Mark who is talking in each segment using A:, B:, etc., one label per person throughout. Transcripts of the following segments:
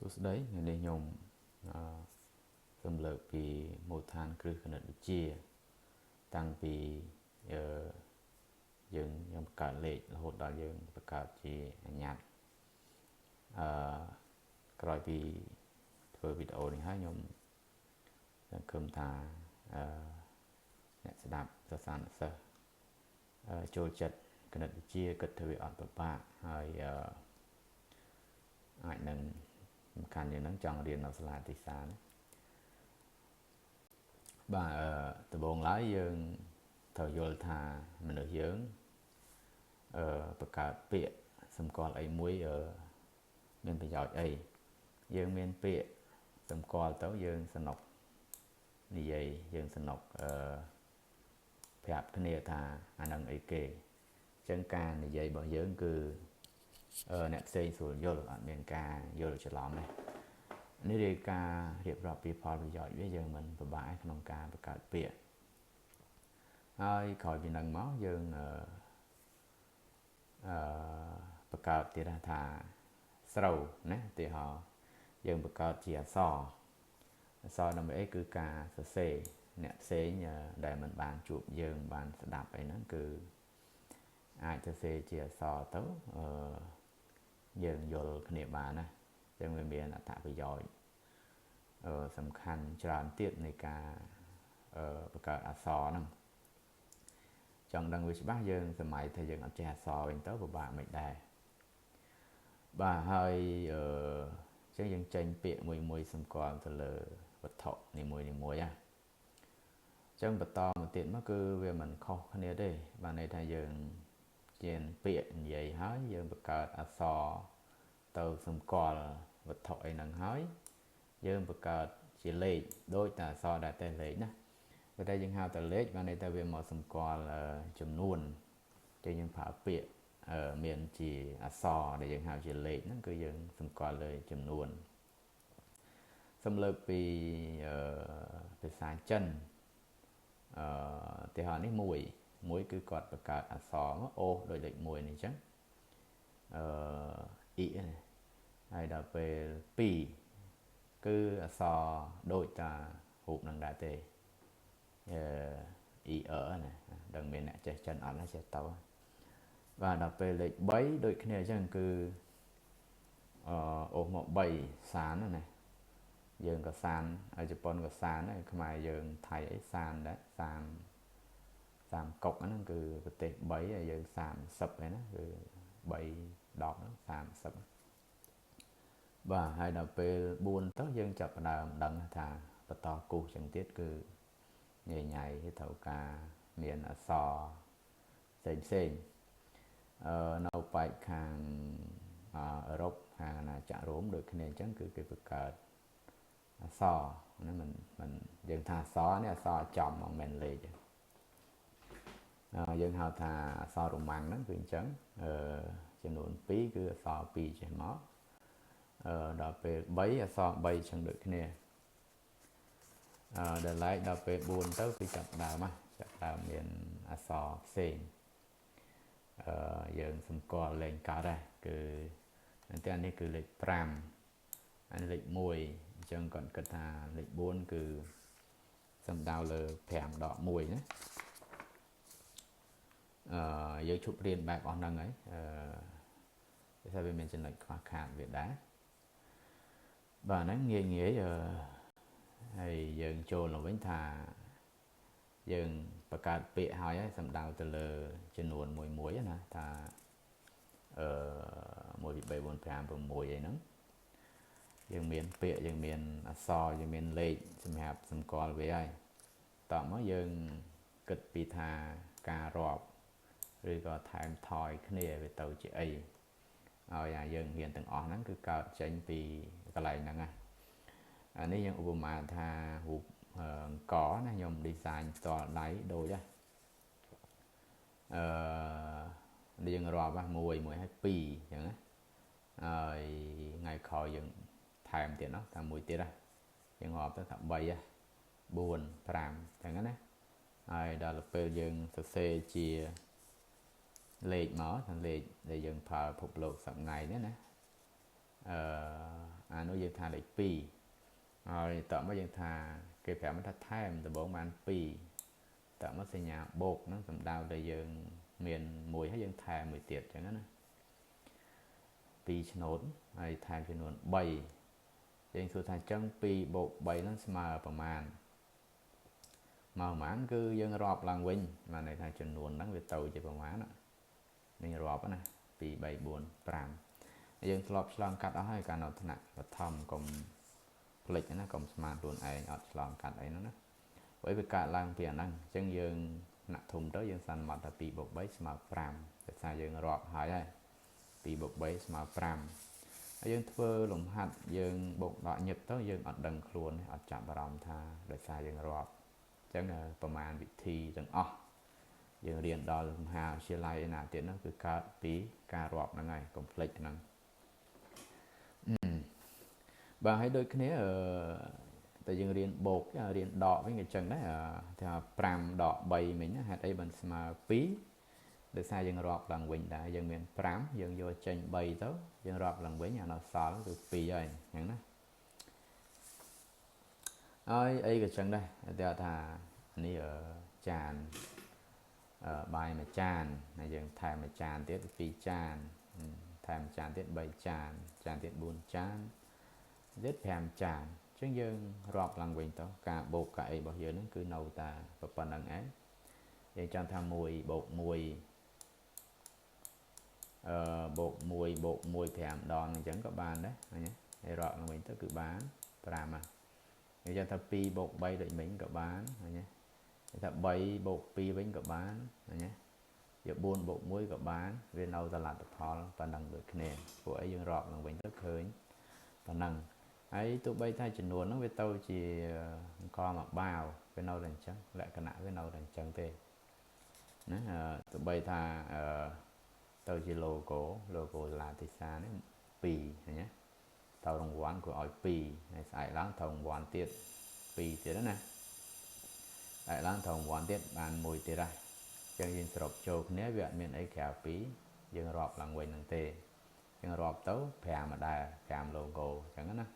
A: សួស្តីថ្ងៃនេះខ្ញុំសូមលើកពីមូលដ្ឋានគ្រឹះគណិតវិទ្យាតាំងពីយើងបង្កើតលេខរហូតដល់យើងបង្កើតជាអញ្ញត្តិក្រោយពីធ្វើវីដេអូនេះហើយខ្ញុំសង្ឃឹមថាអ្នកស្ដាប់សិស្សានុសិស្សចូលចិត្តគណិតវិទ្យាគិតថាវាអត់ពិបាកហើយអាចនឹងសំខាន់យ៉ាងហ្នឹងចង់រៀននៅសាលាទីសាណាបាទដំបូងឡើយយើងត្រូវយល់ថាមនុស្សយើងបង្កើតពាក្យសម្គាល់អីមួយមានប្រយោជន៍អីយើងមានពាក្យសម្គាល់ទៅយើងសនុកនិយាយយើងសនុកប្រាប់គ្នាថាអានឹងអីគេអញ្ចឹងការនិយាយរបស់យើងគឺអ្នកផ្សេងស្រួលយល់អត់មានការយល់ច្រឡំទេនេះគឺការរៀបរាប់ពីផលប្រយោជន៍វាយើងមិនពិបាកក្នុងការបង្កើតពាក្យហើយក្រោយពីហ្នឹងមកយើងបង្កើតទៀតថាស្រូវណាឧទាហរណ៍យើងបង្កើតជាអក្សរដើម្បីអីគឺការសរសេរអ្នកផ្សេងដែលមិនបានជួបយើងបានស្ដាប់អីហ្នឹងគឺអាចសរសេរជាអក្សរទៅយើងយល់គ្នាបានណាចឹងវាមានអត្ថប្រយោជន៍សំខាន់ច្រើនទៀតនៃការបង្កើតអក្សរហ្នឹងចង់ដឹងវាច្បាស់យើងសម័យថាយើងអត់ចេះអក្សរវិញទៅពិបាកមិនដែរបាទហើយចឹងយើងចេញពាក្យមួយសម្គាល់ទៅលើវត្ថុនីមួយណាចឹងបន្តមកទៀតមកគឺវាមិនខុសគ្នាទេបានន័យថាយើងជាពាក្យនិយាយហើយយើងបង្កើតអក្សរទៅសម្គាល់វត្ថុអីហ្នឹងហើយយើងបង្កើតជាលេខដូចតែអក្សរដែលតែលេខណាប៉ុន្តែយើងហៅតែលេខបានន័យថាវាមកសម្គាល់ចំនួនចឹងយើងប្រើពាក្យមានជាអក្សរដែលយើងហៅជាលេខហ្នឹងគឺយើងសម្គាល់លើចំនួនសំលើកពីភាសាចិនទីហោនេះមួយគឺគាត់បង្កើតអក្សរមកអូដូចលេខ1នេះអញ្ចឹងអ៊ីនេះហើយដល់ពេល2គឺអក្សរដូចតារូបនឹងដែរទេអ៊ីណាដឹងមានអ្នកចេះចិនអត់ណាចេះទៅបាទដល់ពេលលេខ3ដូចគ្នាអញ្ចឹងគឺអូសមក3សានណាយើងក៏សានហើយជប៉ុនក៏សានដែរខ្មែរយើងថៃអីសានដែរ30កុកហ្នឹងគឺប្រទេស3ហើយយើង30ហ្នឹងណាគឺ3 10ហ្នឹង30បាទហើយដល់ពេល4ទៅយើងចាប់ផ្ដើមដឹងថាបន្តគូសចឹងទៀតគឺញ៉ៃត្រូវការមានអក្សរផ្សេងនៅប៉ែកខាងអឺរ៉ុបខាងអាណាចក្ររ៉ូមដូចគ្នាអញ្ចឹងគឺគេបង្កើតអក្សរហ្នឹងមិនយើងថាអក្សរនេះអក្សរចំមកមិនលេខយើងហៅថាអក្សររ៉ូម៉ាំងហ្នឹងគឺអញ្ចឹងចំនួន2គឺអក្សរ2ចេះមកដល់ពេល3អក្សរ3ចឹងដូចគ្នាដល់ឡែកដល់ពេល4ទៅគឺចាប់ដើមមានអក្សរផ្សេងយើងសម្គាល់លេខកើតដែរគឺតែនេះគឺលេខ5ហើយលេខ1អញ្ចឹងគាត់គិតថាលេខ4គឺសំដៅលើ5ដក1ណាយើងជប់រៀនបែបអស់ហ្នឹងហើយគេថាវាមានចំណុចខ្វះខាតវាដែរបាទហ្នឹងងាយហើយយើងចូលមកវិញថាយើងបង្កើតពាក្យហើយសំដៅទៅលើចំនួនមួយណាថា1 2 3 4 5 6អីហ្នឹងយើងមានពាក្យយើងមានអក្សរយើងមានលេខសម្រាប់សម្គាល់វាហើយតោះមកយើងគិតពីថាការរាប់ឬក៏ថែមថយគ្នាវាទៅជាអីហើយយើងរៀនទាំងអស់ហ្នឹងគឺកើតចេញពីកន្លែងហ្នឹងណាអានេះយើងឧបមាថារូបអង្គណាខ្ញុំ design ផ្ទាល់ដៃដូចយើងរាប់1ហើយ2អញ្ចឹងណាហើយថ្ងៃក្រោយយើងថែមទៀតណាថាមួយទៀតយើងរាប់ទៅថា3 4 5អញ្ចឹងណាហើយដល់ពេលយើងសរសេរជាលេខមកថាលេខដែលយើងប្រើពិភពលោកសប្តាហ៍នេះណា អានោះយើងថាលេខ2ហើយតើមកយើងថាគេប្រាប់មកថាថែមដំបងបាន2តើមកសញ្ញាបូកហ្នឹងសំដៅដល់យើងមាន1ហើយយើងថែមមួយទៀតអញ្ចឹងណា2ឆ្នោតហើយថែមចំនួន3យើងសួរថាអញ្ចឹង2បូក3ហ្នឹងស្មើប្រមាណមកប្រមាណគឺយើងរាប់ឡើងវិញបានន័យថាចំនួនហ្នឹងវាទៅជាប្រមាណនេះរាប់ណា2 3 4 5យើងធ្លាប់ឆ្លងកាត់អស់ហើយកាលនៅថ្នាក់បឋមកុំភ្លេចណាកុំស្មានខ្លួនឯងអត់ឆ្លងកាត់អីហ្នឹងណាព្រោះវាកើតឡើងពីអាហ្នឹងអញ្ចឹងយើងថ្នាក់ធំទៅយើងសន្មត់ថា2បូក3ស្មើ5តែថាយើងរាប់ហើយ2បូក3ស្មើ5ហើយយើងធ្វើលំហាត់យើងបូកដកញឹកទៅយើងអត់ដឹងខ្លួនអត់ចាប់អារម្មណ៍ថាដោយសារយើងរាប់អញ្ចឹងប្រមាណវិធីទាំងអស់យើងរៀនដល់មហាវិទ្យាល័យណាទៀតហ្នឹងគឺកើតពីការរាប់ហ្នឹងហើយកុំភ្លេចហ្នឹងបាទហើយដូចគ្នាតែយើងរៀនបូករៀនដកវិញក៏ចឹងដែរថា5ដក3មិញហេតុអីបានស្មើ2ដោយសារយើងរាប់ឡើងវិញដែរយើងមាន5យើងយកចេញ3ទៅយើងរាប់ឡើងវិញអានៅសល់គឺ2ហើយអញ្ចឹងណាហើយអីក៏ចឹងដែរតែថានេះចានបាយមួយចានហើយយើងថែមមួយចានទៀត2ចានថែមចានទៀត3ចានចានទៀត4ចានទៀត5ចានអញ្ចឹងយើងរាប់ឡើងវិញទៅការបូកកាអីរបស់យើងហ្នឹងគឺនៅតែប៉ុណ្្នឹងឯងយើងចង់ថា1បូក1បូក1បូក1 5ដងអញ្ចឹងក៏បានដែរឃើញទេហើយរាប់ឡើងវិញទៅគឺបាន5ហ្នឹងយើងចង់ថា2បូក3ដូចមិញក៏បានឃើញទេថា3បូក2វិញក៏បានឃើញទេយក4បូក1ក៏បានវានៅតែលទ្ធផលប៉ុណ្ណឹងដូចគ្នាព្រោះអីយើងរាប់ឡើងវិញទៅឃើញប៉ុណ្ណឹងហើយទោះបីថាចំនួនហ្នឹងវាទៅជាអង្គមកបាវវានៅតែអញ្ចឹងលក្ខណៈវានៅតែអញ្ចឹងទេណាទោះបីថាទៅជា logo ឡាទីសានេះ2ឃើញទេទៅរង្វាន់គាត់ឲ្យ2ហើយស្អែកឡើងទៅរង្វាន់ទៀត2ទៀតណាស្អែកឡើងទៅរង្វាន់ទៀតបាន1ទៀតហើយអញ្ចឹងយើងសរុបចូលគ្នាវាអត់មានអីក្រៅពីយើងរាប់ឡើងវិញហ្នឹងទេយើងរាប់ទៅ5ម្ដង5 logo អញ្ចឹងណា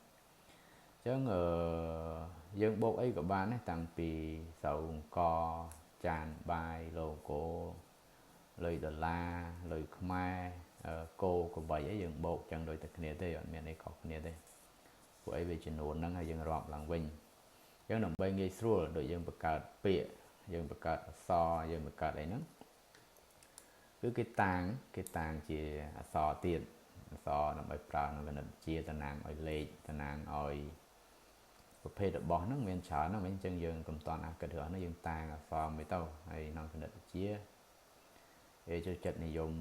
A: អញ្ចឹងយើងបូកអីក៏បានដែរតាំងពីស្រូវអង្គចានបាយ logo លុយដុល្លារលុយខ្មែរគោក្របីអីយើងបូកចឹងដូចតែគ្នាទេអត់មានអីខុសគ្នាទេព្រោះអីវាចំនួនហ្នឹងហើយយើងរាប់ឡើងវិញអញ្ចឹងដើម្បីងាយស្រួលដូចយើងបង្កើតពាក្យយើងបង្កើតអក្សរយើងបង្កើតអីហ្នឹងគឺគេតាំងជាអក្សរទៀតអក្សរដើម្បីប្រើក្នុងគណិតវិទ្យាតំណាងឲ្យលេខតំណាងឲ្យប្រភេទរបស់ហ្នឹងមានច្រើនហ្នឹងអញ្ចឹងយើងកុំតន់អាគិតរឿងហ្នឹងយើងតាំងអក្សរមួយទៅហើយក្នុងគណិតវិទ្យាគេចូលចិត្តនិយម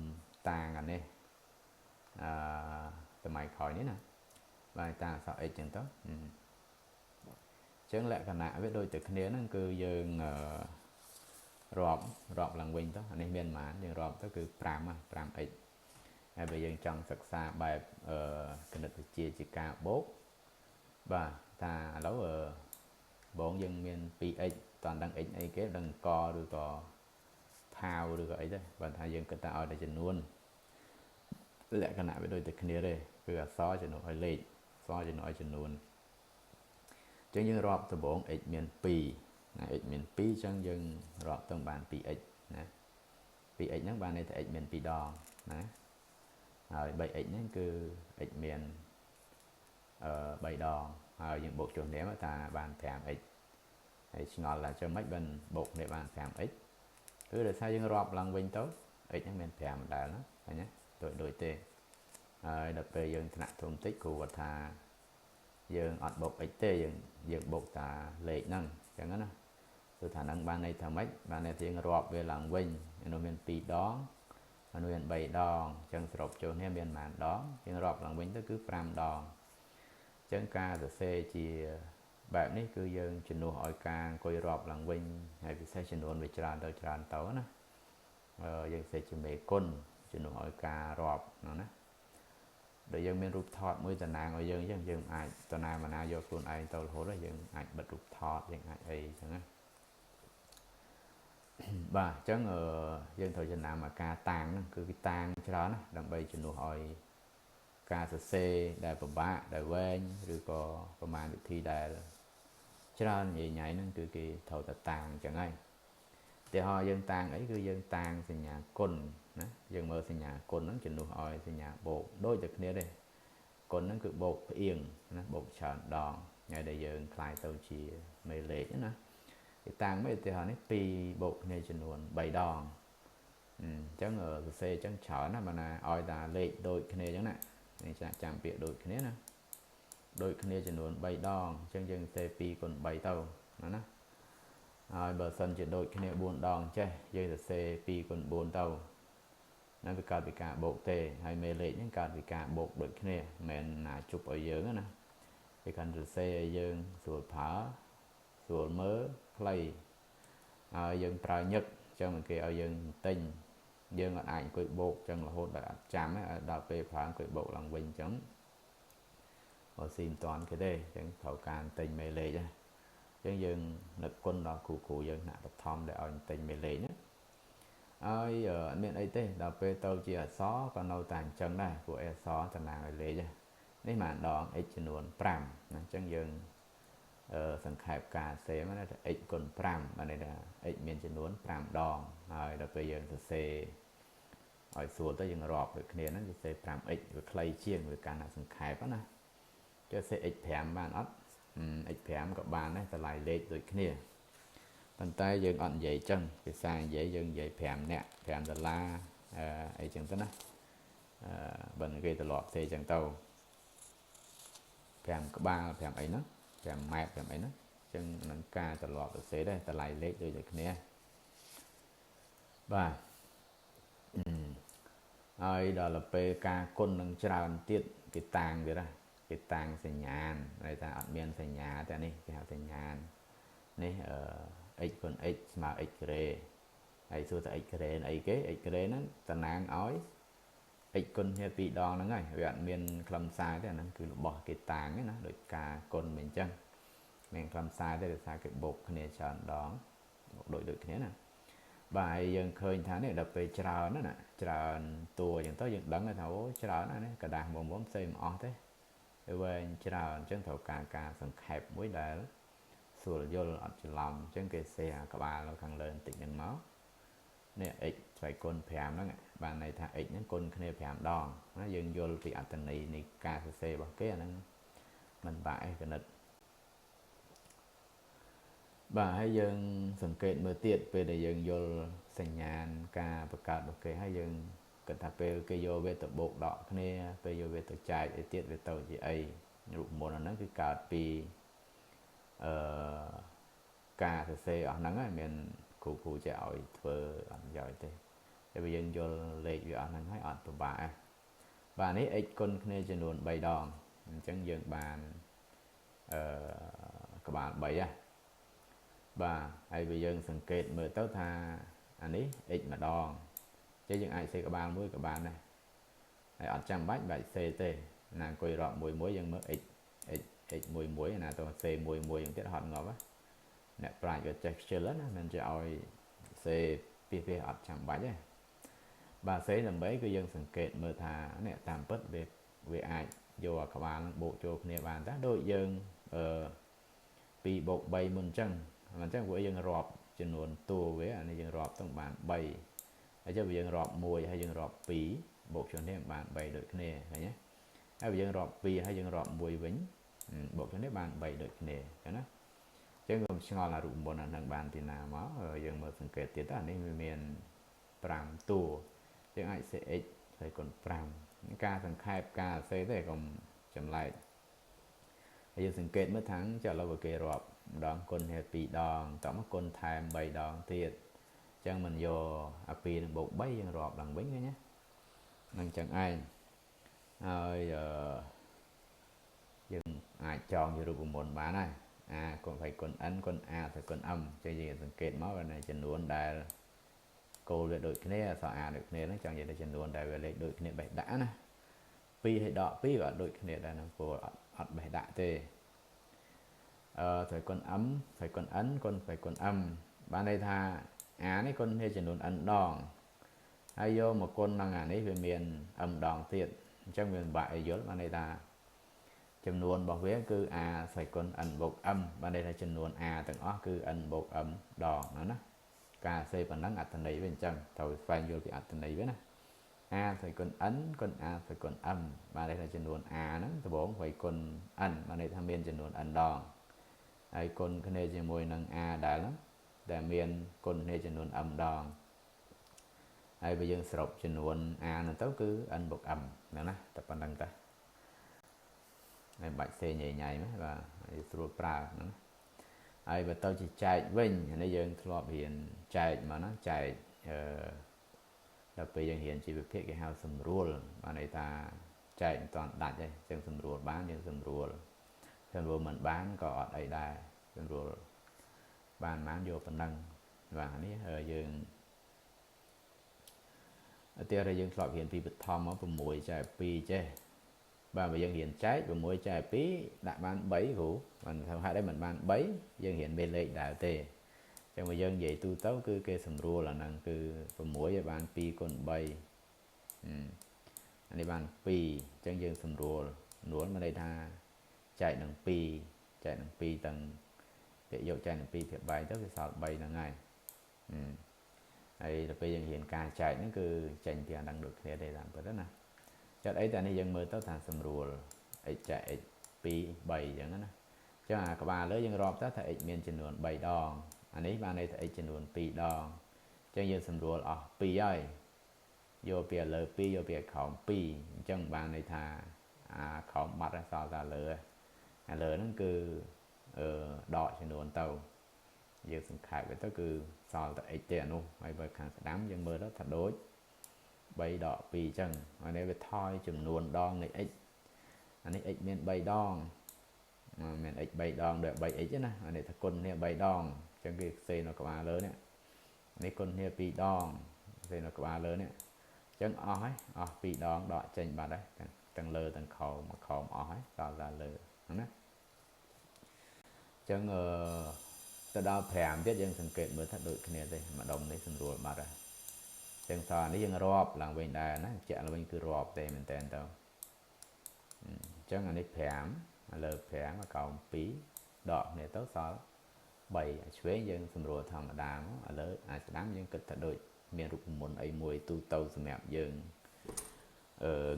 A: តាំងអានេះសម័យក្រោយនេះណាបាទតាំងអក្សរ x ចឹងទៅអញ្ចឹងលក្ខណៈវាដូចតែគ្នាហ្នឹងគឺយើងរាប់ឡើងវិញទៅអានេះមានប៉ុន្មានយើងរាប់ទៅគឺ5x ហើយបើយើងចង់សិក្សាបែបគណិតវិទ្យាជាការបូកបាទថាឥឡូវបងយើងមាន 2x តើដឹង x អីគេដឹងកឬក៏ផាវឬក៏អីទេបើថាយើងគិតថាឲ្យតែចំនួនលក្ខណៈវាដូចតែគ្នាទេគឺអក្សរជំនួសឲ្យលេខអក្សរជំនួសឲ្យចំនួនអញ្ចឹងយើងរាប់ដំបូង x មាន2ណា x មាន2អញ្ចឹងយើងរាប់ទៅបាន 2x ណា 2x ហ្នឹងបានន័យថា x មាន2ដងណាហើយ 3x ហ្នឹងគឺ x មាន3ដងហើយយើងបូកចុះនេះថាបាន 5x ហើយឆ្ងល់ថាចុះមិនបានបូកនេះបាន 5x គឺដោយសារយើងរាប់ឡើងវិញទៅ x ហ្នឹងមាន5ដែរណាឃើញទេដូចទេហើយដល់ពេលយើងថ្នាក់ធំតិចគ្រូគាត់ថាយើងអត់បូក x ទេយើងបូកតាលេខហ្នឹងអញ្ចឹងណាគឺថាហ្នឹងបានន័យថាម៉េចបានន័យថាយើងរាប់វាឡើងវិញនោះមាន2ដងនោះមាន3ដងអញ្ចឹងសរុបចូលនេះមានប៉ុន្មានដងយើងរាប់ឡើងវិញទៅគឺ5ដងអញ្ចឹងការសរសេរជាបែបនេះគឺយើងជំនួសឲ្យការអង្គុយរាប់ឡើងវិញហើយពិសេសចំនួនវាច្រើនទៅណាយើងសរសេរជាមេគុណជំនួសឲ្យការរាប់ហ្នឹងណាដែលយើងមានរូបថតមួយតំណាងឲ្យយើងអញ្ចឹងយើងអាចតំណាងមកណាយកខ្លួនឯងទៅរហូតយើងអាចបិទរូបថតយើងអាចអីអញ្ចឹងណាបាទអញ្ចឹងយើងត្រូវចំណាំអាការតាំងហ្នឹងគឺវាតាំងច្រើនណាដើម្បីជំនួសឲ្យ ការសរសេរដែលពិបាកដែលវែងឬក៏ប្រមាណវិធីដែលច្រើនញ៉ៃហ្នឹងគឺគេត្រូវតែតាំងអញ្ចឹងហើយទីហោយើងតាំងអីគឺយើងតាំងសញ្ញាគុណណាយើងមើលសញ្ញាគុណហ្នឹងជំនួសឲ្យសញ្ញាបូកដូចតែគ្នាទេគុណហ្នឹងគឺបូកផ្អៀងណាបូកច្រើនដងហើយដែលយើងคล้ายទៅជាមេលេខណាគេតាំងមកឧទាហរណ៍នេះ2បូកគ្នាចំនួន3ដងអញ្ចឹងសរសេរអញ្ចឹងច្រើនណាបើណាឲ្យតាលេខដូចគ្នាអញ្ចឹងណានេះចាំពាក្យដូចគ្នាណាដូចគ្នាចំនួន3ដងអញ្ចឹងយើងសរសេរ2គុណ3ទៅណាហើយបើសិនជាដូចគ្នា4ដងចេះយើងសរសេរ2គុណ4ទៅណាវាកើតពីការបូកទេហើយមេលេខហ្នឹងកើតពីការបូកដូចគ្នាមិនមែនណាជប់ឲ្យយើងណាវាកាន់សរសេរឲ្យយើងស្រួលប្រើស្រួលមើលខ្លីហើយយើងប្រើញឹកអញ្ចឹងគេឲ្យយើងទិញយើងអត់អាចអង្គុយបូកអញ្ចឹងរហូតដល់អត់ចាំដល់ពេលប្រើអង្គុយបូកឡើងវិញអញ្ចឹងបើស៊ីមិនតាន់គេទេអញ្ចឹងត្រូវការទិញមេលេខណាអញ្ចឹងយើងនឹកគុណដល់គ្រូយើងថ្នាក់បឋមដែលឲ្យទិញមេលេខណាហើយអត់មានអីទេដល់ពេលទៅជាអក្សរក៏នៅតែអញ្ចឹងដែរព្រោះអក្សរតំណាងឲ្យលេខនេះបានដង x ចំនួន5ណាអញ្ចឹងយើងសង្ខេបការសេមកណា x គុណ5បានន័យថា x មានចំនួន5ដងហើយដល់ពេលយើងសរសេរឲ្យស្រួលទៅយើងរាប់ដូចគ្នាហ្នឹងសរសេរ 5x វាខ្លីជាងវាកាន់តែសង្ខេបណាចុះសរសេរ x 5បានអត់ x 5ក៏បានដែរតម្លៃលេខដូចគ្នាប៉ុន្តែយើងអត់និយាយចឹងភាសានិយាយយើងនិយាយ5នាក់$5អីចឹងទៅណាបើគេត្រឡប់ទេចឹងទៅ5ក្បាល5អីហ្នឹង5ម៉ែត្រ5អីហ្នឹងចឹងនឹងការត្រឡប់សរសេរដែរតម្លៃលេខដូចគ្នាបាទហើយដល់ពេលការគុណនឹងច្រើនទៀតគេតាំងទៀតណាគេតាំងសញ្ញានន័យថាអត់មានសញ្ញាតែនេះគេហៅសញ្ញាននេះx គុណ x ស្មើ x ក្រេហើយសួរថា x ក្រេអីគេ x ក្រេហ្នឹងតំណាងឲ្យ x គុណគ្នា2ដងហ្នឹងហើយវាអត់មានខ្លឹមសារទេអាហ្នឹងគឺរបស់គេតាំងណាដូចការគុណមិនអញ្ចឹងមានខ្លឹមសារទេដោយសារគេបូកគ្នាច្រើនដងដូចគ្នាណាបាទហើយយើងឃើញថានេះដល់ពេលច្រើនណាច្រើនតួអញ្ចឹងទៅយើងដឹងថាអូច្រើនណាស់កដាស់មុំផ្សេងមិនអស់ទេវាវែងច្រើនអញ្ចឹងត្រូវការសង្ខេបមួយដែលស្រួលយល់អត់ច្រឡំអញ្ចឹងគេសេអាក្បាលនៅខាងលើបន្តិចហ្នឹងមកនេះ x ស្វ័យគុណ5ហ្នឹងបានន័យថា x ហ្នឹងគុណគ្នា5ដងណាយើងយល់ពីអត្ថន័យនៃការសរសេររបស់គេអាហ្នឹងមិនបាក់ឯគណិតបាទហើយយើងសង្កេតមើលទៀតពេលដែលយើងយល់សញ្ញាណការបង្កើតរបស់គេហើយយើងគិតថាពេលគេយកវាទៅបូកដកគ្នាពេលយកវាទៅចែកឲ្យទៀតវាទៅជាអីរូបមន្តហ្នឹងគឺកើតពីការសរសេរអស់ហ្នឹងហើយមានគ្រូចេះឲ្យធ្វើអត់ប្រយោជន៍ទេតែបើយើងយល់លេខវាអស់ហ្នឹងហើយអត់ពិបាកទេបាទនេះ x គុណគ្នាចំនួន3ដងអញ្ចឹងយើងបានក្បាល3ហ៎បាទហើយបើយើងសង្កេតមើលទៅថាអានេះ x ម្ដងចឹងយើងអាចសេក្បាលមួយក៏បានដែរហើយអត់ចាំបាច់សេទេណាអង្គុយរាប់មួយយើងមើល x មួយណាទៅសេមួយយ៉ាងទៀតហត់ងាប់អ្នកប្រាជ្ញវាចេះខ្ជិលណាមិនចេះឲ្យសេពីអត់ចាំបាច់ទេបាទសេដើម្បីគឺយើងសង្កេតមើលថានេះតាមពិតវាអាចយកអាក្បាលនឹងបូកចូលគ្នាបានតាដូចយើង2 + 3 មុនអញ្ចឹងព្រោះយើងរាប់ចំនួនតួវាអានេះយើងរាប់ទៅបាន3ហើយចុះបើយើងរាប់1ហើយយើងរាប់2បូកចូលគ្នាបាន3ដូចគ្នាឃើញទេហើយបើយើងរាប់2ហើយយើងរាប់1វិញបូកចូលគ្នាបាន3ដូចគ្នាឃើញណាអញ្ចឹងខ្ញុំឆ្ងល់អារូបមន្តហ្នឹងបានពីណាមកយើងមើលសង្កេតទៀតអានេះវាមាន5តួយើងអាចសេ x ហើយគុណ5ការសង្ខេបការសេទេកុំចម្លែកហើយយើងសង្កេតមើលថាចុះឥឡូវគេរាប់ម្ដងគុណគ្នា2ដងតមកគុណថែម3ដងទៀតអញ្ចឹងមិនយកអា2នឹងបូក3យើងរាប់ឡើងវិញឃើញណានឹងអញ្ចឹងឯងហើយយើងអាចចងជារូបមន្តបានហើយa គុណគុណ n គុណ a ទៅគុណ m ចឹងយើងសង្កេតមកនៅចំនួនដែលគោលវាដូចគ្នាអក្សរ a ដូចគ្នាហ្នឹងចង់និយាយថាចំនួនដែលវាលេខដូចគ្នាបេះដាក់ណា2ហើយដក2ក៏ដូចគ្នាដែរហ្នឹងព្រោះអត់បេះដាក់ទេទៅគុណ m ទៅគុណ n គុណទៅគុណ m បានន័យថា a នេះគុណគ្នាចំនួន n ដងហើយយកមកគុណនឹងអានេះវាមាន m ដងទៀត chẳng miền bại dốt mà này ta chấm nuôn bảo vía cứ a xoay con ẩn bột âm và đây là chấm nuôn a từng ó cứ ẩn bột âm đòn nó ca xây bằng nắng ạt thành này bên trong thầu phai vô cái ạt thành này với nè a xoay con con a xoay con âm và đây là chấm nuôn a nó từ bốn xoay con ẩn và đây tham biên chấm nuôn ẩn đòn ai con cái này chỉ môi năng a đã lắmแต่เมียนคนในจำนวนâm đòn ai bây giờ sậpจำนวนa nó tới cứ anh bậc âm nữa nè tập ban đăng ta ai bạch xe nhảy nhảy mấy và sửa pra nữa ai và tôi chỉ chạy vinh này giờ thọ hiện chạy mà nó chạy đặc biệt giờ hiện chỉ việc thiết cái hao sầm rùa mà này ta chạy toàn đặt đây chân sầm rùa bán chân sầm rùa mình bán có ở đây đây sầm rùa bàn máng vô phần đăng và này dương tiêu ra dương thọ hiện vì bật thom ở vùng mũi chạy pi chơi và bây giờ hiện trái và mỗi trái pí đã bán 7 củ mình theo hai đấy mình bán 7 dân hiện bên lệ đại tề trong người dân vậy tu tấu cứ kê sầm rùa là năng cứ và mỗi bán pi còn 7 anh đi bán pi chân dân sầm rùa nuốn mà đây tha chạy đằng pi tầng để dụ chạy đằng pi thiệt bài tới cái sọt 7 là ngày đây là bây giờ hiện ca chạy nó cứ chạy tiền đang được thế để làm cái đó nè cho ấy ta này dân mơ tới thành sầm rùa ấy chạy pi 7 อย่างนั้นนะcho các bà lớn dân rọp tới thầy miền trên đường 7 đòn anh ấy ban đây thầy trên đường pi đòn cho dân sầm rùa pi ơi vô bìa lờ pi vô bìa khổng pi chân ban này thà khổng mặt ra sao ra lờ lờ nó cứ đọ trên đường tàu giờ sừng khai với tới cứ sao tại tiền luôn hay bởi kháng đám dân mơ đó thật đối bay đỏ pì chân ở đây về thôi chùm nuôn đòn này x anh ấy x miền bay đòn miền x bay đòn được bay x chứ nè ở đây thật con này bay đòn chân cái xe nó có ba lớn nè này con này pì đòn xe nó có ba lớn nè chân ói pì đòn đỏ trên bà đấy tầng lơ tầng khẩu mà khẩu ói đỏ là lơ đúng đấy chân từ đó phèm biết dânสังเกต mới thật đội cái này đây mà đồng này sừng rùa mà ra chân sò này dân rọp làng bên đà nó chạy là bên cứ rọp đây mình tên tao chân anh ấy phèm lờ phèm mà còn pí đọt này tốt sò bày xuế dân sừng rùa thằng mà đàm lỡ đám dân kịch thật đội miền rụt muốn ấy mùi tu tàu sầm mẹp dân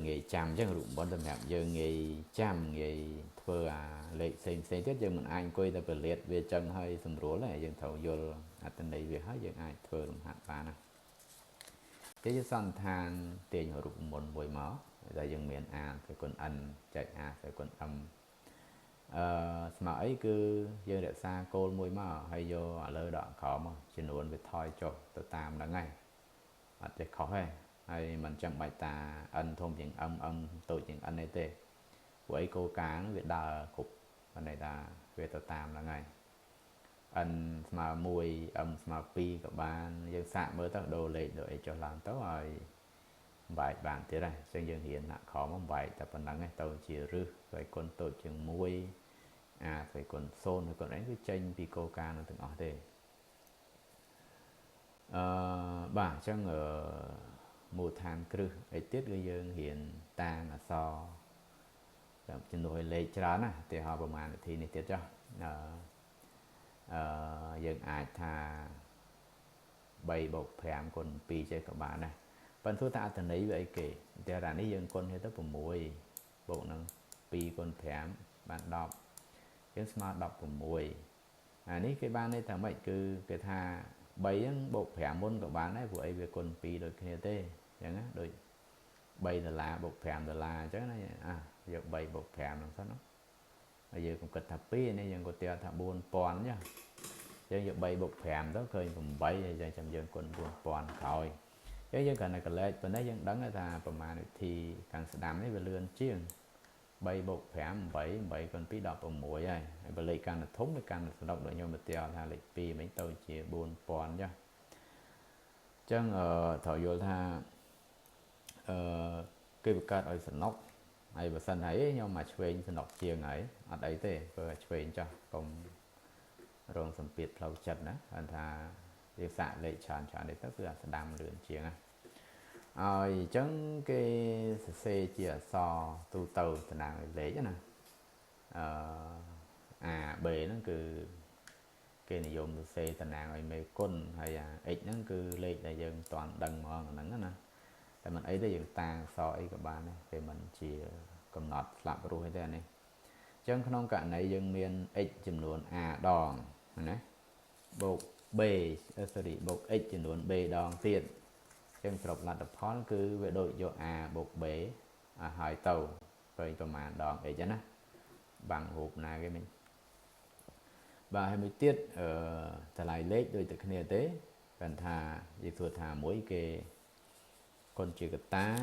A: nghề chăm chứ rụt bọn sầm mẹp dân nghề chăm nghề phơ lệ xem tiết dân mình anh quay ta về liệt về chân hơi sừng rùa này dân thầu vô tên đây về hết dân ai phơ làm hạt ba nè thế chứ son than tiền họ rụt một mùi máu rồi dân miền phải còn ăn chạy phải còn âm mà ấy cứ dân để xa cô mùi máu hay vô lơ đoạn khó mà chỉ luôn về thôi cho tôi tam là ngay để khó hay mình chẳng bài tà ân thôn những âm tội những anh ấy tê với cô cán việt đà cục và này là về tôi tam là ngay anh mà mùi mà pi các bạn dân xạ mới tao đồ lệ để cho làm tốt rồi bài bản thế này chân dân hiện là khó mong bài tập phần nắng tàu chỉ rư rồi con tổ chừng mùi phải còn xôn rồi còn đánh cái tranh pico ca nó từng ở đây bà chẳng ở mùa than cư ấy tiết gây dân hiện ta là so trên đồi lệ chán thì họ bảo màn thì này tiết cho dân ai tha bay bột phèm còn pi cho các bạn này phần số ta thành ấy vậy kì theo là ní dân con hay tới vùng mùi bộ năng pi con phèm bạn đọc cái smart đọc vùng mùi ní cái ban đây thằng mày cứ cái tha bay bột phèm môn của bạn ấy của ấy về con pi rồi kia tê chẳng á rồi bay là bột phèm là chứ này giờ bay bột phèm làm sao nó bây giờ cũng kịch thập pi này dân có tiền thập buôn pòn nhá dân giờ bay bột phèm đó khơi cùng bay giờ chăm dân còn buôn pòn khỏi cái dân cần này cần lấy bên đấy dân đắng người taประมาณthì càng sẽ đam đấy về lươn chiên bay bột phèm bảy con pi đọt vào mũi này và lấy càng là thúng càng là độc đội nhau một tiêu tha lịch pi mấy tôi chỉ buôn pòn nhá chân thổi vô tha cái bậc cao ở sân nóc ai bữa sân ấy nhưng mà chơi sân nóc chiêng ấy ở đấy thế vừa chơi cho cùng rong sầm biệt lâu chật đó anh ta việc xạ lệ tròn để tất cả sẽ đam lượn chiêng Chẳng cái xe chia so tu tàu thì nào dễ chứ nè B nó cứ cái này dùng xe thì nào mày côn hay x nó cứ lên là dân toàn đằng mòn nắng nè tại mình ấy tới dân ta so ấy các bạn này thì mình chỉ cầm nọt làm cái rồi thế này chẳng không cả này dân miền x chấm luôn a đòn này bột b sorry bột x chấm luôn b đòn tiền chẳng trộn là tập phón cứ về đội vô a bột b hai tàu rồiประมาณ đòn ấy chứ nè bằng hộp này cái mình và 20 tiết trở lại lết đôi từ kia tế cần thà dịch thuật thà mỗi cái con chữ cái ta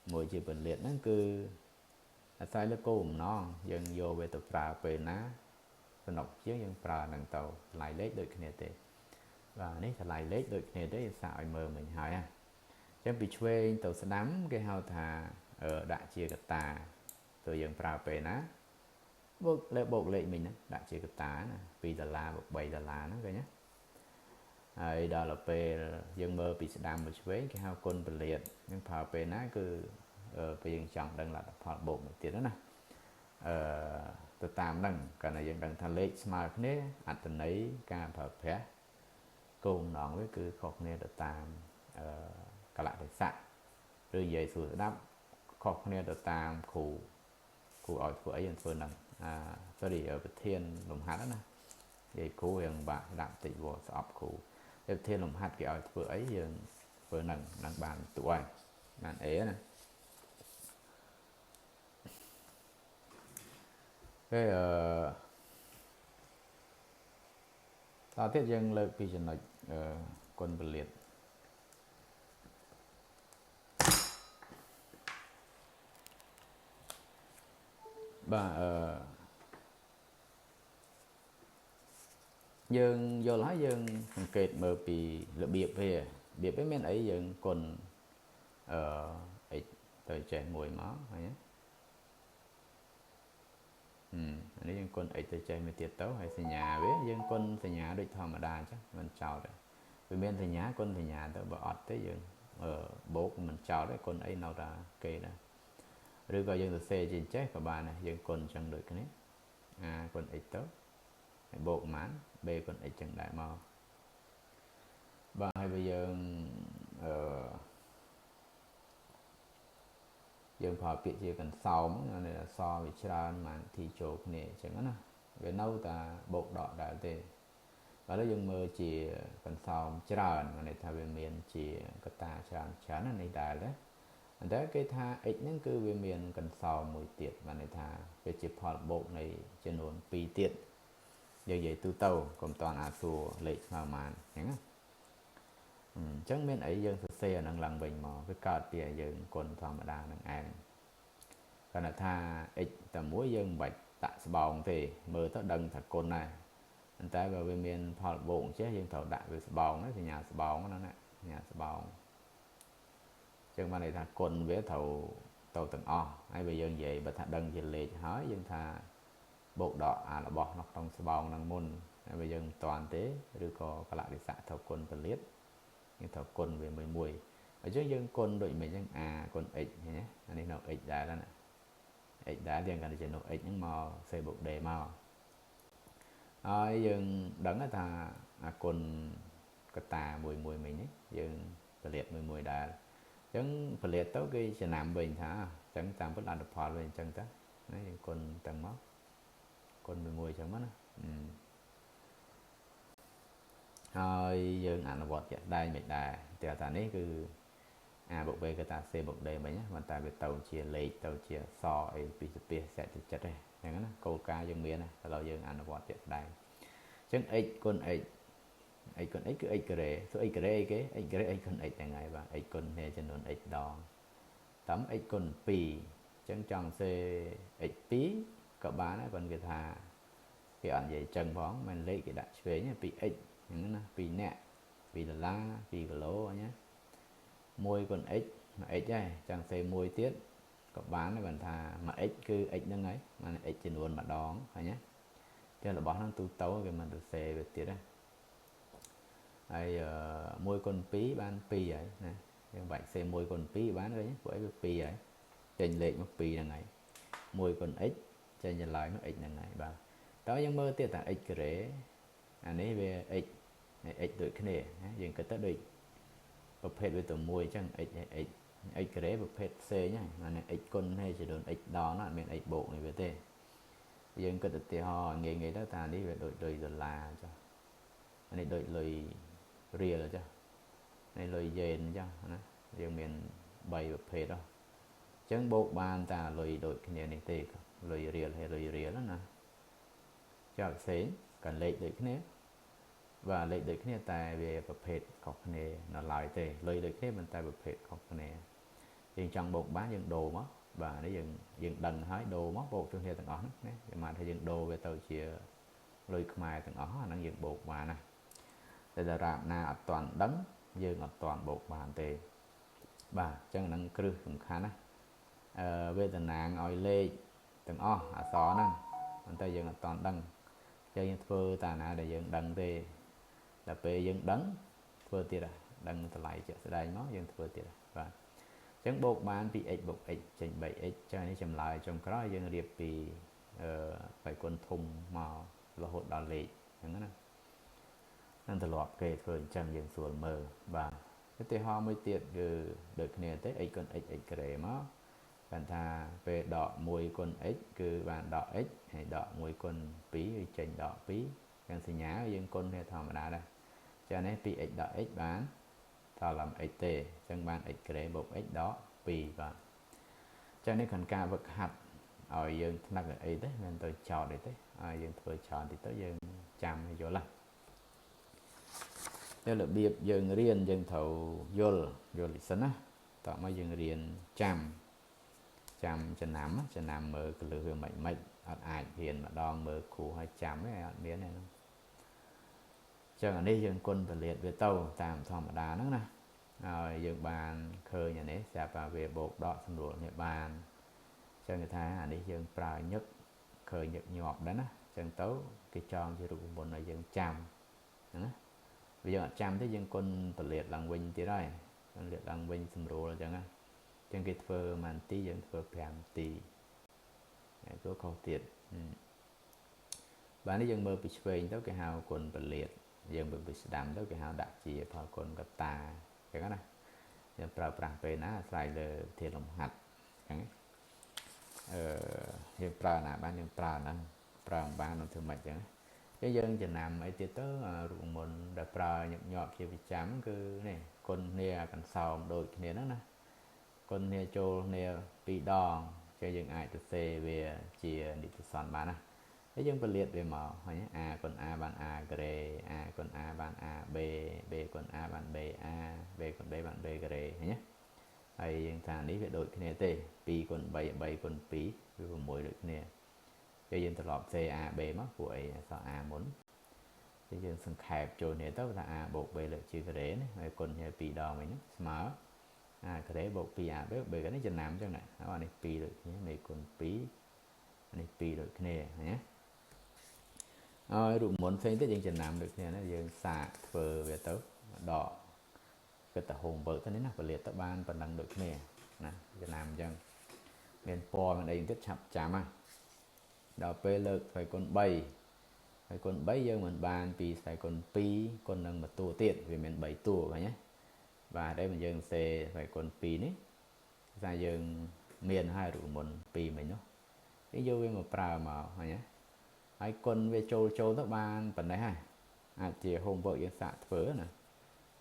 A: mỗi chữ bình liệt nó cứ sai lớp cô nó dần vô về tập trà về ná rồi đọc chiếu dân trà nâng tàu lại lết đôi kia tế và nếu trở lại lết đôi kia tế sao mơ mình hỏi chẳng bị chơi tàu sẽ đắm cái hao thà ở đại chia cái ta từ dân trà về ná bộ lệ mình đã chỉ cái tá vì đà la một bảy đà la nó vậy nhé đó là về dân mơ bị đam một chuối cái hao côn bật liệt nhưng phao về nó cứ về dân chọn đang là phao bộ một tiếng đó nè từ tam đằng cả này dân đằng thành lệ smart này anh tình ấy ca phao phé cùng nón với cứ khóc này từ tam cả lại để sạch rồi về sửa đắp khóc này từ tam khu ở của ấy dân phơi nằng sorry ở Việt Thiên lồng hát đó nè vậy cố hiện bạn đạm tịnh vô sọp cụ Việt Thiên lồng hát cái ở vừa ấy dân vừa nằng nằng bàn tuổi bàn ế nè cái ta tiết dân lợi vì chân lệch quân vật liệt và dân do lá dân kệt mờ bị lợi biệt về biệt với men ấy dân còn ấy thời trẻ mùi máu hay nhé nếu dân con ấy thời trẻ mới tiệt tấu hay thì nhà với dân con thì nhà đôi thò mà đa chứ mình chào đấy vì men thì nhà con thì nhà tôi bỏ tới dân bố của mình chào đấy con ấy nào ra kê đó rồi gọi dân từ xe trên chết của bà này dân con chẳng được cái này con ấy tấu bộ mán b con ấy chẳng đại màu và hay bây giờ dân phò biệt chỉ cần sau này là so với cha mà thì chỗ này chẳng hạn về nâu ta bộ đỏ đại tề và nó dân mơ chỉ cần sau cha mà này thay về miền chỉ cái ta chán này đại đấy đó cái tha ít những cứ về miền cần sau 10 tiết mà này tha về chỉ phò bộ này trên nguồn pi tiết giờ vậy tu tàu còn toàn xù lệ mà màn nhá chẳng bên ấy dân thực xe năng lần bình mò với cao tìa dân quân thọ mà đa năng an còn là tha ít tầm mỗi dân bạch tại bóng thì mơ tới đằng thật côn này anh ta vào bên miền phò bụng chứ dân thầu đại về bóng thì nhà bóng nó này nhà bóng chẳng mà này thà côn với thầu tàu tầng hay bây giờ vậy bà thà đằng về lệ hỏi dân thà bộ đỏ là bỏ nó trong bóng năng môn bây giờ toàn tế đưa có lại để xạ thầu quân và liết nhưng thầu quân về 10 mùi ở trước dân quân đội mình dân quân x nhé anh ấy nào x đá đó nè x đá liền gần chỉ nổ x những màu xây bộ đề màu dân đấng là ta quân cái tà 10 mùi mình ấy dân và liệt 10 mùi đá chẳng và liệt tới cái sẽ nằm bình thả chẳng tạm bất là được phò lên chân ta đấy quân tầng máu quân 10 mùi chẳng mất dân ảnh vọt đây mệt đà thì ta này cứ bộ về cái ta c bộ đề mấy nhá mà ta về tàu chia lệ tàu chia so ấy pcp sẽ thực chất này này nó câu ca dân miền này là dân ảnh vọt đây chân x con x con x cứ x kề số x kề cái x kề x con x là ngày và x con này trên đường x đo tấm x con pi chân trong c x pi các bạn ấy còn người ta cái ảnh vậy chân bóng mình lấy cái đại về nhá pi x những nó pi nè pi la pi lỗ nhé môi con x mà x đây chẳng xây môi tiết các bán này bạn thà mà x cứ x nâng ấy mà x trên luôn mà đón phải nhé cho là bỏ nó tu tấu cái mình được xe về tiết đây hay môi con pí ban pi vậy nè យើងបាច់សេ1គុណ2បានវិញព្រោះអីវា2ហើយចេញលេខមក2ហ្នឹងហើយ1គុណ x ចេញចម្លើយមក x ហ្នឹងហើយបាទតើយើងមើលទៀតថា x ការ៉េអានេះវា x ហើយ x ដូចគ្នាណាយើងគិតទៅដូចប្រភេទវាទៅមួយអញ្ចឹង x ហើយ x x ការ៉េប្រភេទផ្សេងហ្នឹងអានេះ x គុណហើយចំនួន x ដងណាអត់មាន x បូកនេះវាទេយើងគិតឧទាហរណ៍ងាយៗទៅថានេះវាដូចលុយដុល្លារចុះអានេះដូចលុយរៀលចុះនេះលុយយេនចុះណាយើងមាន3ប្រភេទហ៎អញ្ចឹងបូកបានតាលុយដូចគ្នានេះទេលុយរៀលហើយលុយរៀលណាចុះផ្សេងកាន់លេខដូចគ្នាបាទលេខដូចគ្នាតែវាប្រភេទខុសគ្នានៅឡើយទេលុយដូចគ្នាប៉ុន្តែប្រភេទខុសគ្នាយើងចង់បូកបានយើងដូរមកបាទនេះយើងដឹងហើយដូរមកបូកchungគ្នាទាំងអស់ហ្នឹងណាគេមកថាយើងដូរវាទៅជាលុយខ្មែរទាំងអស់អាហ្នឹងយើងបូកបានណាតែតារាបណាអត់ទាន់ដឹងយើងអត់ទាន់បូកបានទេបាទអញ្ចឹងហ្នឹងគ្រឹះសំខាន់ណាវេទនាឲ្យលេខទាំងអស់អក្សរហ្នឹងប៉ុន្តែយើងអត់ទាន់ដឹងយើងធ្វើតាណាដែលយើងដឹងទេដល់ពេលយើងដឹងធ្វើទៀតដឹងតម្លៃជាក់ស្ដែងមកយើងធ្វើទៀតបាទអញ្ចឹងបូកបានពី x បូក x ចេញ 3x ចឹងនេះចម្លើយចុងក្រោយយើងរៀបពីបាយគុណធំមករហូតដល់លេខអញ្ចឹងណានឹងត្រឡប់គេធ្វើអញ្ចឹងយើងស្រួលមើលបាទឧទាហរណ៍មួយទៀតគឺដូចគ្នាទេ x គុណ x x ការ៉េមកបានថាពេលដក1គុណ x គឺបានដក x ហើយដក1គុណ2គឺចេញដក2យ៉ាងសញ្ញាយើងគុណវាធម្មតាដែរចានេះ 2x ដក x បានតឡំ x ទេអញ្ចឹងបាន x ការ៉េបូក x ដក2បាទចានេះគ្រាន់ការវឹកហាត់ឲ្យយើងថ្នាក់អីទេមិនទៅចោតអីទេឲ្យយើងធ្វើច្រើនតិចទៅយើងចាំឲ្យយល់តែរបៀបយើងរៀនយើងត្រូវយល់សិនណាតោះមកយើងរៀនចាំចំណាំមើលកលឹះវាមិនអត់អាចរៀនម្ដងមើលគ្រូឲ្យចាំទេអត់មានទេហ្នឹងចឹងអានេះយើងគុណពលាតវាទៅតាមធម្មតាហ្នឹងណាហើយយើងបានឃើញអានេះស្រាប់ថាវាបូកដកសម្រួលនេះបានចឹងគេថាអានេះយើងប្រើញឹកឃើញញឹកញាប់ដែរណាចឹងទៅគេចងជារូបមន្តឲ្យយើងចាំណាវាយើងអត់ចាំទេយើងគុណពលាតឡើងវិញទៀតហើយពលាតឡើងវិញសម្រួលអញ្ចឹងណាចឹងគេធ្វើ1នាទីយើងធ្វើ5នាទីហើយទៅខុសទៀតបាទនេះយើងមើលពីឆ្វេងទៅគេហៅគុណពលាតយើងមើលពីស្ដាំទៅគេហៅដាក់ជាផលគុណកតាអញ្ចឹងណាយើងប្រើប្រាស់ពេលណាអាស្រ័យលើវិធីលំហាត់អញ្ចឹងយើងប្រើណាបានយើងប្រើហ្នឹងប្រើបាននឹងធ្វើម៉េចអញ្ចឹងយើងចំណាំអីទៀតទៅរូបមន្តដែលប្រើញឹកញាប់ជាប្រចាំគឺនេះគុណគ្នាកន្សោមដូចគ្នាហ្នឹងណាគុណគ្នាចូលគ្នា2ដងចឹងយើងអាចសរសេរវាជានិច្ចសន្នបានណាហើយយើងពលាតវាមកហើយ a គុណ a បាន a ការ៉េ a គុណ a បាន a b b គុណ a បាន b a b គុណ b បាន b ការ៉េឃើញទេហើយយើងថានេះវាដូចគ្នាទេ2គុណ3 3គុណ2វា6ដូចគ្នាពេលយើងត្រឡប់ c a b មកពួកអីអក្សរ a មុនពេលយើងសង្ខេបចូលនេះទៅថា a បូក b លើកជាការ៉េណាហើយគុណគ្នា2ដងវិញស្មើ a ការ៉េបូក 2a បូក b ការ៉េចំណាំអញ្ចឹងណាអានេះ2ដូចគ្នាមេគុណ2នេះ2ដូចគ្នាឃើញទេហើយរូបមន្តផ្សេងទៀតយើងចំណាំដូចគ្នាណាយើងសាកធ្វើវាទៅដកគិតតែ homework ទៅនេះណាពលាតទៅបានប៉ុណ្ណឹងដូចគ្នាណាចំណាំអញ្ចឹងមានពណ៌មានអីទៀតឆាប់ចាំណាដល់ពេលលើកស្វ័យគុណ3ហើយគុណ3យើងមិនបានពីស្វ័យគុណ2គុណនឹងមួយតួទៀតវាមាន3តួឃើញទេបាទហើយយើងសេស្វ័យគុណ2នេះថាយើងមានហើយរូបមន្ត2មិញនោះយើងយកវាមកប្រើមកឃើញទេហើយគុណវាចូលទៅបានប៉ុណ្ណេះហើយអាចជា homework យើងសាកធ្វើណា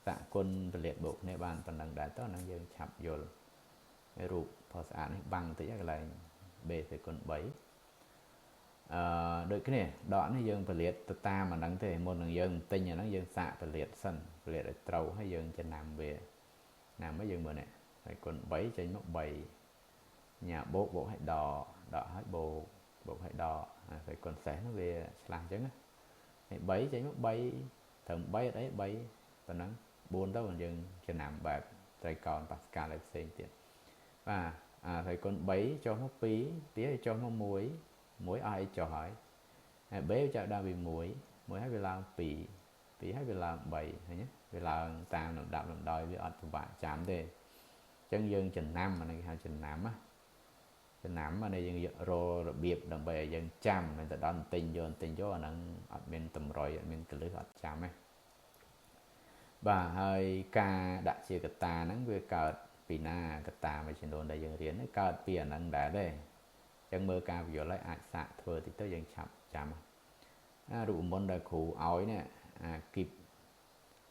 A: សាកគុណពលាតបូកគ្នាបានប៉ុណ្ណឹងដែរទៅហ្នឹងយើងឆាប់យល់ហើយរូបផុសស្អាតនេះបាំងតិចកន្លែង b ស្វ័យគុណ3ដូចគ្នាដកនេះយើងពលាតទៅតាមអាហ្នឹងទេមុននឹងយើងទិញអាហ្នឹងយើងសាកពលាតសិនពលាតឲ្យត្រូវហើយយើងចំណាំវាណាំមកយើងមើលនេះហើយគុណ3ចេញមក3ញ៉ាបូកឲ្យដកឲ្យបូកឲ្យដកហើយគុណសេះនោះវាឆ្លាស់អញ្ចឹងណាហើយ3ចេញមក3ត្រឹម3អត់អី3ប៉ុណ្ណឹង4ទៅយើងចំណាំបែបត្រីកោណប៉ាស្កាល់ឲ្យផ្សេងទៀតបាទហើយគុណ3ចុះមក2ទៀតចុះមក1អស់អីចុះហើយហើយ b ចាប់ដើមពី1ហើយវាឡើង2ហើយវាឡើង3ឃើញទេវាឡើងតាមលំដាប់លំដោយវាអត់ពិបាកចាំទេ chân dương chừng năm mà này hao chừng năm á chừng năm mà này dương rô rồi biệp đồng bề dương trăm mình tự đón tình vô nó ở bên tầm rồi ở bên cái lưới ở trăm ấy bà hơi ca đã chia cái ta nắng về cợt vì na cái ta mà trên đồn đây dương riêng cợt tiền nắng đã đây chân mơ ca vừa lấy ai xạ thừa thì tới dương chậm chậm đủ môn đời khủ ói nè kịp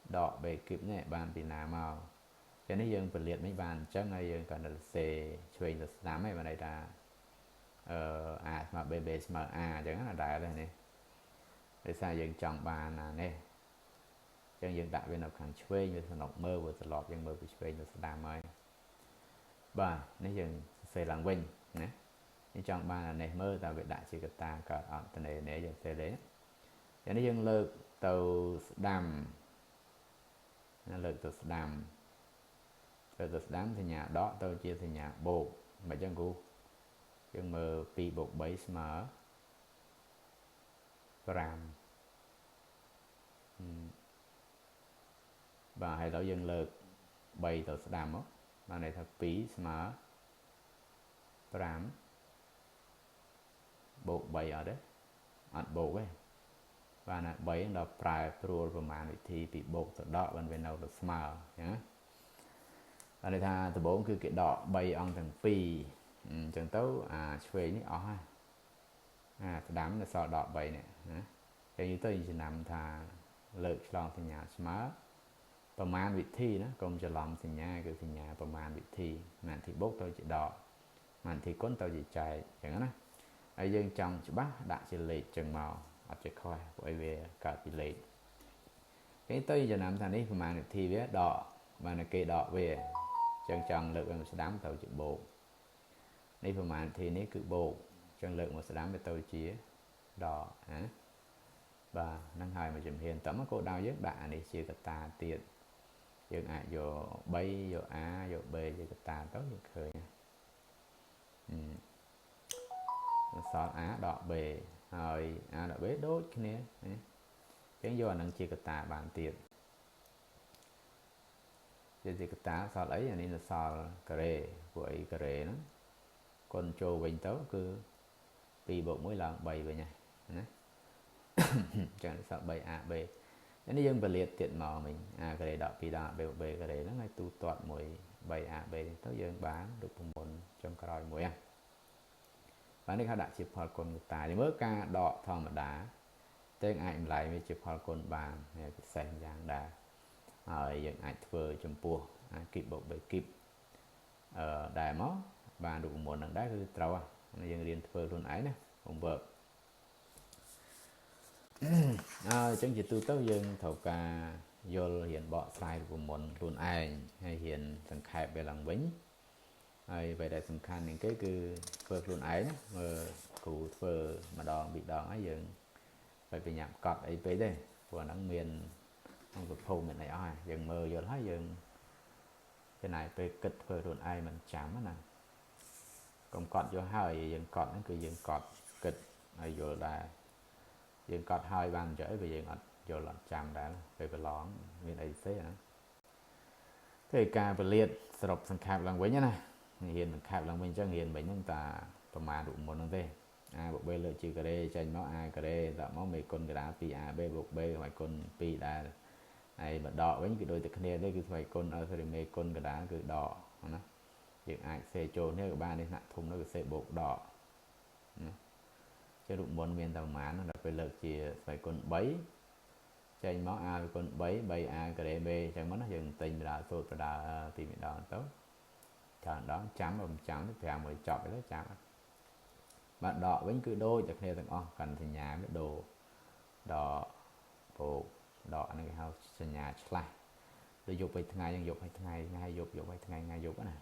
A: đọ về kịp nè bàn vì na màu cho nên dương phải liệt mấy bàn chắc ngay dương còn là xe chuyên là đám này vào đây là mà bb mà chẳng là đại đây này để sao dương chọn bàn là nè chân dương đại bên nào càng chuyên như thằng mơ vừa từ lọt dương mơ bị chuyên là đám ơi bà nếu dương xe làng vinh nè nhưng chọn bàn là này mơ tao bị đại chỉ cái ta cả ở tên này để dương xe đấy cho nên dương lực từ đàm lực từ đàm từ đám thì nhà đó tôi chia thì nhà bộ mà chân cũ chân mơ pi bộ bấy mở ram và hay đó dân lực bày từ đàm đó mà này thật phí mở ram bộ bày ở đấy ăn bộ ấy và là bấy đó prai pro và màn thì bị bộ từ đó bên bên đâu được smile nhá ở đây tha từ bốn cứ cái đọ bay on thằng phi chẳng tấu xuê ní ó ha đám là so đọ bay nè cho như tôi chỉ nằm thà lợi lo thì nhà smartประมาณวิธีนะกรมจะล้อมสิญญาคือสิญญาประมาณวิธีมันที่บกtôi chỉ đọมันที่ก้นtôi chỉ chạyอย่างนั้นนะไอ้ยังtrong chỉ bắt đã chỉ lệ chừng màu ở chỉ coi quay về cả bị lệ cái tôiจะนำทางนี้ประมาณวิธีเว้ยดอmà là kê đọ về chân chân lực một đám tàu chữ bộ này phần màn thì nếu cứ bộ chân lực một đám về tàu chia đỏ và năng hài mà chùm hiền tấm cô đau giấc đạ này chia cái ta tiền dương ai vô bay vô a vô b vô cái ta tốt như khởi nha sao á đọ bề rồi a đọ bế đốt cái này cái vô năng chia cái ta bàn tiền jadi kita soal ấy là nên là soal kare với kare nó con trâu bình tấu cứ vì bộ mỗi lần bày về nhà chẳng là soal bày a b nên dân về liệt tiện màu mình kare đọc pi đọc b b kare nó ngay tu toán mỗi bày a b tới dân bán được một trong còi mỗi ăn và đây họ đã chụp phật con người ta thì mới ca đọ thòng mà đá tên ai lại với chụp phật con bàn này xem dạng đá dân ai vừa chấm pua kịp bộ bề kịp đài máu và đủ một lần đá cứ trâu dân riêng vừa luôn ấy nè ông vợ chẳng chỉ tu tới dân thầu ca vô hiện bọ sai của một luôn ai hay hiện thằng khai về lòng bính hay về đại sầm khăn những cái cứ vừa luôn ấy mà cụ vừa mà đòn bị đòn ấy dân phải bị nhảm cọt ấy với đây vừa nắng miền không có phù mình này ai dần mơ giờ thấy dần cái này về kịch vừa luôn ai mình chạm nè còn cọt vô hơi dần cọt nó cứ dần cọt kịch hay vô là dần cọt hơi ban trở về dần vô là chạm đã về lón miền ấy thế nữa thì ca về liệt sập sang khap lần với nhá này hiện mình khap lần bên cho hiện bệnh chúng taประมาณđủ một lần thế bộ b lợi chữ cái đây tranh máu a cái đây tạo máu mấy con cái đá pi a b bộ b phải con pi đá này mà đỏ với những cái đôi từ kia đây cứ phải con ở thời mấy con cái đá cứ đỏ nó chuyện ai xe trồn theo các bạn đi nặng thùng nó cứ xe bột đỏ cho đụng bốn miền tàu mán nó phải lợi chỉ phải con bấy tranh máu a với con bấy bay a cái đây b chẳng mất nó dừng tình là tôi và đá tìm đỏ tốt chọn đó chấm và chấm thì phải mới chọn cái đó chấm bạn đỏ với cứ đôiจากเนี่ยទាំងអស់កាន់សញ្ញាវាដូរដកបូកដកហ្នឹងគេហៅសញ្ញាឆ្លាស់ដូចយកទៅថ្ងៃយើងយកឲ្យថ្ងៃថ្ងៃយកឲ្យថ្ងៃថ្ងៃយកណា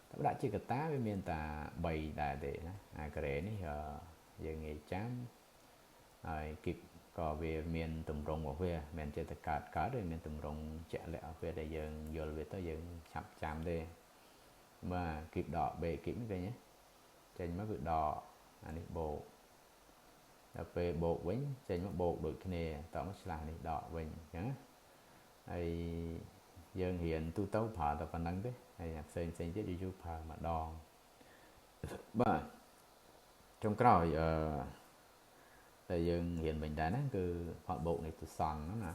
A: តែដាក់ជាកតាវាមានតែ3ដែរទេណាការ៉េនេះយើងងាយចាំហើយគីបក៏វាមានតម្រងរបស់វាមិនចេះតែកើតទេមានតម្រងជាក់លាក់របស់វាដែលយើងយល់វាទៅយើងឆាប់ចាំទេបាទគីបដកបេគីបនេះឃើញទេចេញមកគឺដកនេះបូកដល់ពេលបូកវិញចេញមកបូកដូចគ្នាតមកឆ្លាស់នេះដកវិញអញ្ចឹងហើយ dương hiện tu tấu phở tập phần nắng đấy hay là xây chết đi phở mà đòn bà trong cái rồi tại dương hiện mình đã nói cứ họ bộ này tu sòn nó nè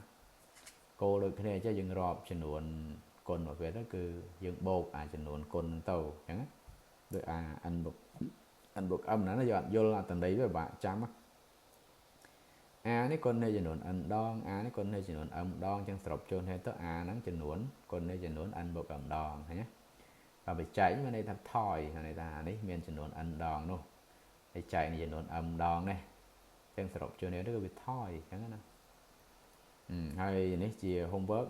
A: cô được cái này cho dương rọp cho nuồn cồn mà về đó cứ dương bột cho nuồn cồn tàu chẳng được anh buộc âm nó dọn vô là tầm đấy với bạn cha mắt này con này cho nuồn anh đòn này con này cho nuồn âm đòn chẳng sọc chôn hay tới nắng cho nuồn con này cho nuồn anh buộc âm đòn hay nhé và bị cháy mà đây thật thòi này ta đấy miền cho nuồn anh đòn luôn để chạy này cho nuồn âm đòn này chẳng sọc chôn này nó bị thòi chẳng nào hay này chỉ homework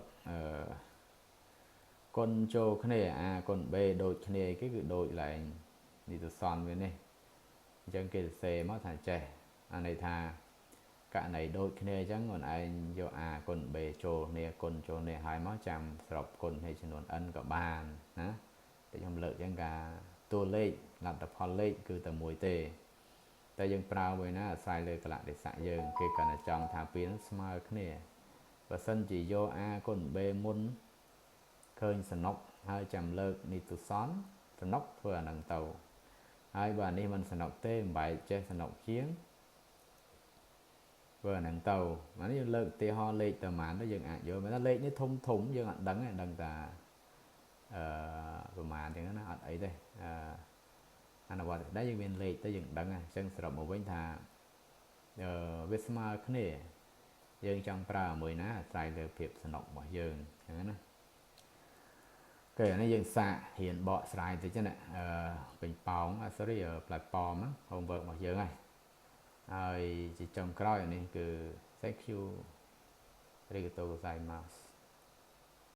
A: con cho cái này con b đôi cái này cái đôi lại đi từ son với này chẳng kia xe mất thằng trẻ này tha cả này đôi cái này chẳng còn anh vô con b cho này hai máu chầm sọc con hay chỉ nuồn ân cả bàn á để trong lợi chẳng cả tua lên làm tập hòn lên cứ tầm mùi tê ta dân prao với nó sai lời cả lại để xạ dân khi cần là trong thả biến smile cái này và sân chỉ vô con b muốn khơi sân nóc hai chầm lợt đi từ xón sân nóc vừa nâng tàu hai bà đi mình sân nóc tê bài trên sân nóc chiến vừa nâng tàu mà nó lợt tê ho lệ tờ màn nó dừng vô mà nó lệ như thùng thủng dừng đắng ta vừa màn thì nó ấy đây anh nào đã dừng bên lệ tới dừng đắng chân sập một bên thà với smart cái này dương trong pra mười ná sai được việc sân nóc mà dương nó cái này dân xạ hiện bọ xài thì chứ nè bình bóng sorry lại bom á hôm vợ mà giờ này rồi chỉ trong coi này cứ thank you arigatou gozaimasu